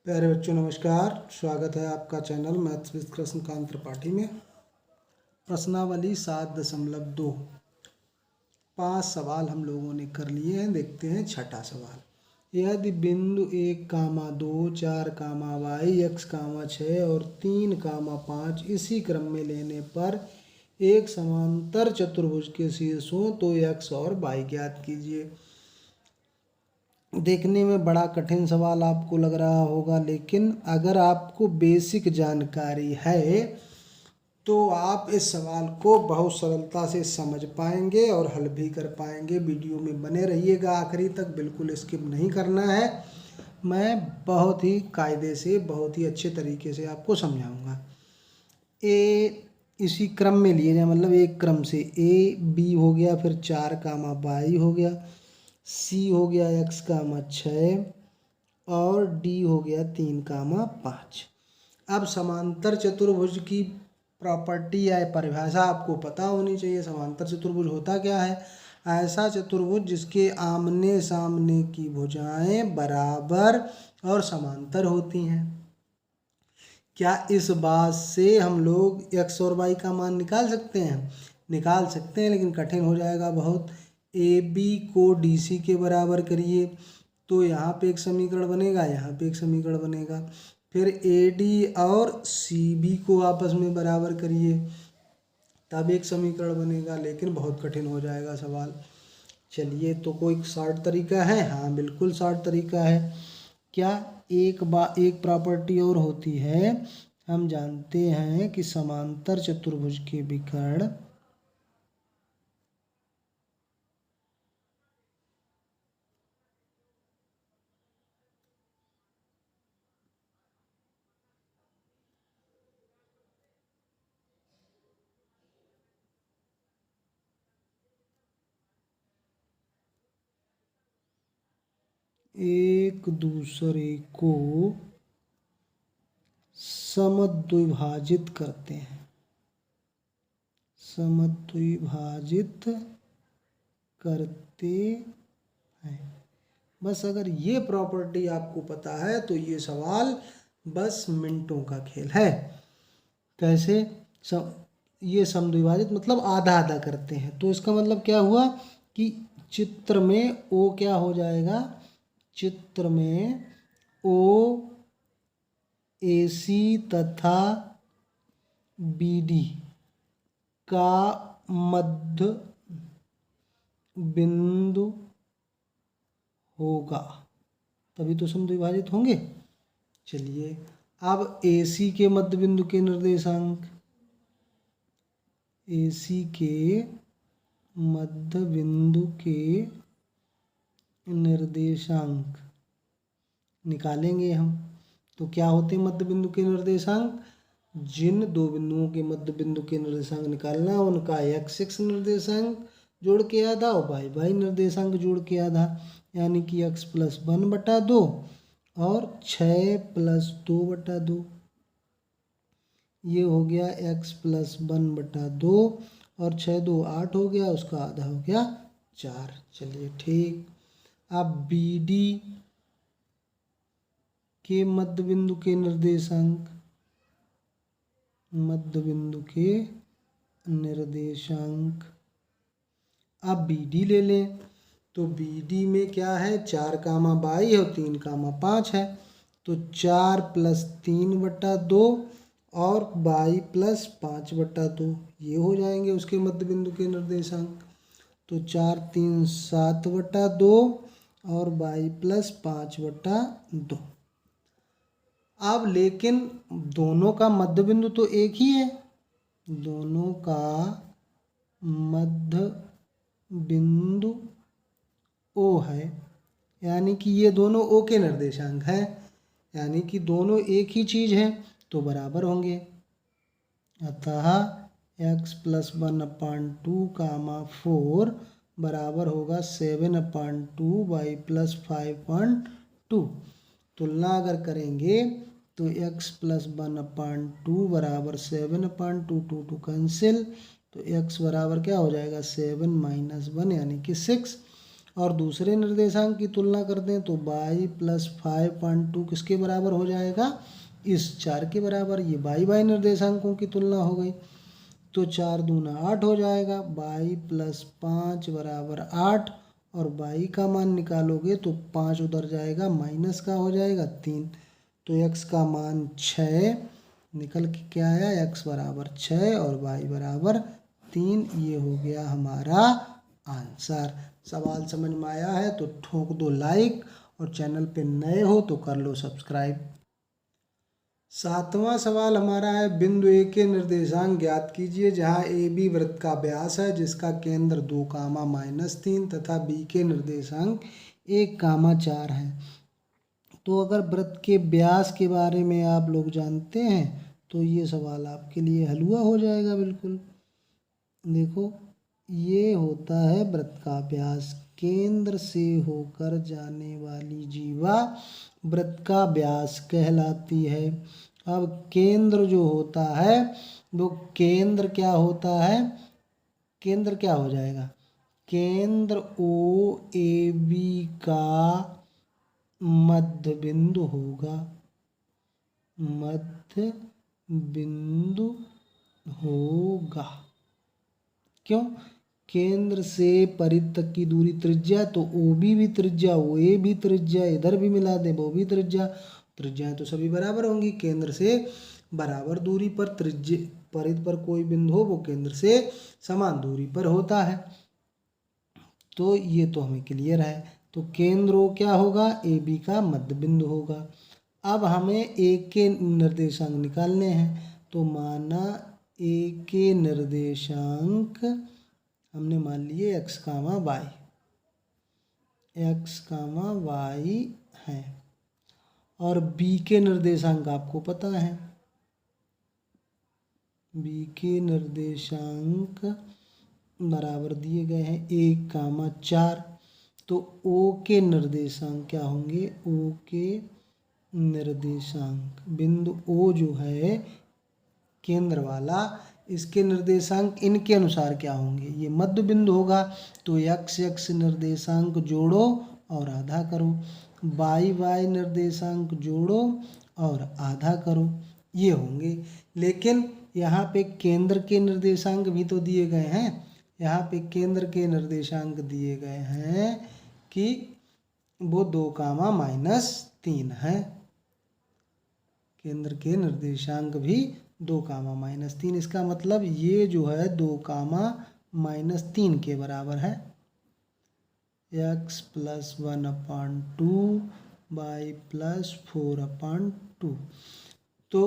प्यारे बच्चों नमस्कार। स्वागत है आपका channel maths with Krishnakant Tripathi में। प्रश्नावली 7.2 5 सवाल हम लोगों ने कर लिए हैं। देखते हैं छठा सवाल। यदि बिंदु 1, 2, 4, y, x, 6 और 3, 5 इसी क्रम में लेने पर एक समांतर चतुर्भुज के शीर्ष हों तो x और y ज्ञात कीजिए। देखने में बड़ा कठिन सवाल आपको लग रहा होगा, लेकिन अगर आपको बेसिक जानकारी है तो आप इस सवाल को बहुत सरलता से समझ पाएंगे और हल भी कर पाएंगे। वीडियो में बने रहिएगा आखिरी तक, बिल्कुल स्किप नहीं करना है। मैं बहुत ही कायदे से बहुत ही अच्छे तरीके से आपको समझाऊंगा। इसी क्रम में लिए जाए, मतलब एक क्रम से b हो गया, फिर 4, y हो गया, c हो गया x, 6 और d हो गया 3, 5। अब समांतर चतुर्भुज की प्रॉपर्टी या परिभाषा आपको पता होनी चाहिए। समांतर चतुर्भुज होता क्या है? ऐसा चतुर्भुज जिसके आमने सामने की भुजाएं बराबर और समांतर होती हैं। क्या इस बात से हम लोग x और y का मान निकाल सकते हैं? निकाल सकते हैं, लेकिन कठिन हो जाएगा बहुत। AB को DC के बराबर करिए तो यहाँ पे एक समीकरण बनेगा, यहाँ पे एक समीकरण बनेगा। फिर AD और CB को आपस में बराबर करिए, तब एक समीकरण बनेगा, लेकिन बहुत कठिन हो जाएगा सवाल। चलिए, तो कोई शॉर्ट तरीका है? हाँ, बिल्कुल शॉर्ट तरीका है। क्या एक प्रॉपर्टी और होती है। हम जानते हैं कि समांतर चतुर्भुज के विकर्ण एक दूसरे को समद्विभाजित करते हैं। समद्विभाजित करते हैं। बस अगर ये प्रॉपर्टी आपको पता है तो ये सवाल बस मिनटों का खेल है। कैसे? ये समद्विभाजित मतलब आधा आधा करते हैं, तो इसका मतलब क्या हुआ कि चित्र में ओ क्या हो जाएगा? चित्र में ओ AC तथा BD का मध्य बिंदु होगा, तभी तो समद्विभाजित होंगे। चलिए, अब AC के मध्य बिंदु के निर्देशांक, AC के मध्य बिंदु के निर्देशांक निकालेंगे हम। तो क्या होते हैं मध्य बिंदु के निर्देशांक? जिन दो बिंदुओं के मध्य बिंदु के निर्देशांक निकालना, उनका x निर्देशांक जोड़ के आधा और y निर्देशांक जोड़ के आधा, यानी कि x + 1/2 और 6 + 2/2। ये हो गया x + 1/2 और 6 2 8 हो गया, उसका आधा हो गया 4। चलिए ठीक। अब BD के मध्य बिंदु के निर्देशांक, मध्य बिंदु के निर्देशांक, अब BD ले लें तो BD में क्या है? 4, y और 3, 5 है, तो 4 + 3/2 और y + 5/2 ये हो जाएंगे उसके मध्य बिंदु के निर्देशांक। तो 4 3 7/2 और y + 5/2। अब लेकिन दोनों का मध्य बिंदु तो एक ही है, दोनों का मध्य बिंदु O है, यानी कि ये दोनों O के निर्देशांक हैं, यानी कि दोनों एक ही चीज़ है, तो बराबर होंगे। अतः x + 1/2, 4 बराबर होगा 7/2 y + 5/2। तुलना अगर करेंगे तो x + 1/2 बराबर 7/2, 2 कैंसिल, तो x बराबर क्या हो जाएगा? 7 - 1 यानी कि 6। और दूसरे निर्देशांक की तुलना करते हैं तो y प्लस 5.2 किसके बराबर हो जाएगा, इस 4 के बराबर। ये y निर्देशांकों की तुलना हो गई, तो 4 दूना 8 हो जाएगा, y प्लस 5 बराबर 8। और y का मान निकालोगे तो 5 उधर जाएगा, माइनस का हो जाएगा 3। तो x का मान 6 निकल के क्या आया, x बराबर 6 और y बराबर 3। ये हो गया हमारा आंसर। सवाल समझ में आया है तो ठोक दो लाइक, और चैनल पे नए हो तो कर लो सब्सक्राइब। 7वां सवाल हमारा है, बिंदु ए के निर्देशांक ज्ञात कीजिए जहां ए बी वृत्त का व्यास है जिसका केंद्र 2, तथा बी के निर्देशांक 1, 4 है। तो अगर वृत्त के व्यास के बारे में आप लोग जानते हैं तो ये सवाल आपके लिए हलवा हो जाएगा बिल्कुल। देखो, ये होता है वृत्त का व्यास, केंद्र से होकर जाने वाली जीवा वृत्त का व्यास कहलाती है। अब केंद्र जो होता है वो केंद्र क्या होता है, केंद्र क्या हो जाएगा, केंद्र ओ ए बी का मध्य बिंदु होगा, मध्य बिंदु होगा। क्यों, केंद्र से परिध तक की दूरी त्रिज्या, तो ओ बी भी त्रिज्या, ओ ए भी त्रिज्या, इधर भी मिला दे वो भी त्रिज्या, त्रिज्याएं तो सभी बराबर होंगी। केंद्र से बराबर दूरी पर त्रिज्या परिध पर कोई बिंदु हो वो केंद्र से समान दूरी पर होता है। तो ये तो हमें क्लियर है। तो केंद्र ओ क्या होगा, ए बी का मध्य बिंदु होगा। अब हमें ए के निर्देशांक निकालने हैं, तो माना ए के निर्देशांक हमने मान लिए x, y, x, y है, और b के निर्देशांक आपको पता है, b के निर्देशांक बराबर दिए गए हैं 1, 4। तो o के निर्देशांक क्या होंगे, o के निर्देशांक बिंदु o जो है केंद्र वाला, इसके निर्देशांक इनके अनुसार क्या होंगे, ये मध्य बिंदु होगा। तो x निर्देशांक जोड़ो और आधा करो, y निर्देशांक जोड़ो और आधा करो, ये होंगे। लेकिन यहाँ पे केंद्र के निर्देशांक भी तो दिए गए हैं, यहाँ पे केंद्र के निर्देशांक दिए गए हैं कि वो 2, -3 है। केंद्र के निर्देशांक भी 2, -3, इसका मतलब ये जो है 2, -3 के बराबर है। x plus 1/2 y plus 4/2। तो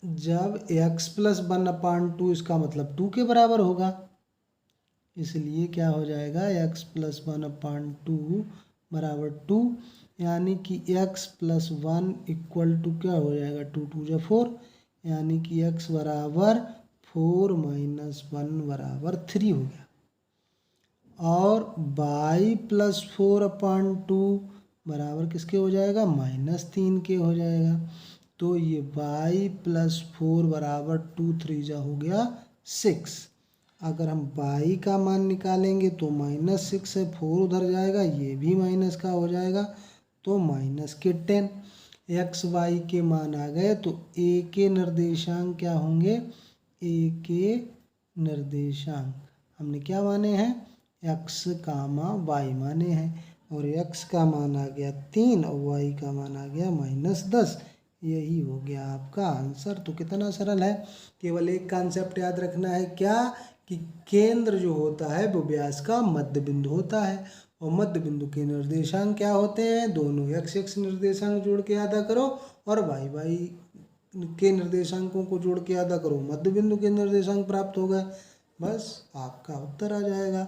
जब x प्लस 1/2 इसका मतलब 2 के बराबर होगा, इसलिए क्या हो जाएगा, x प्लस 1/2 बराबर 2, यानी कि x प्लस 1 इक्वल टू क्या हो जाएगा, 2 2 जा 4, यानी कि x बराबर 4 - 1 बराबर 3 हो गया। और y प्लस 4/2 बराबर किसके हो जाएगा, -3 के हो जाएगा। तो ये y प्लस 4 बराबर 2 3 जा हो गया 6। अगर हम y का मान निकालेंगे तो -6 है, 4 उधर जाएगा, ये भी माइनस का हो जाएगा, तो -10। x y के मान आ गए, तो a के निर्देशांक क्या होंगे, a के निर्देशांक हमने क्या माने हैं, x, y माने हैं, और x का मान आ गया 3 और y का मान आ गया -10। यही हो गया आपका आंसर। तो कितना सरल है, केवल एक कॉन्सेप्ट याद रखना है, क्या कि केंद्र जो होता है वो व्यास का मध्य बिंदु होता है, और मध्य बिंदु के निर्देशांक क्या होते हैं, दोनों x निर्देशांक जोड़ के आधा करो और y के निर्देशांकों को जोड़ के आधा करो, मध्य बिंदु के निर्देशांक प्राप्त हो गए, बस आपका उत्तर आ जाएगा।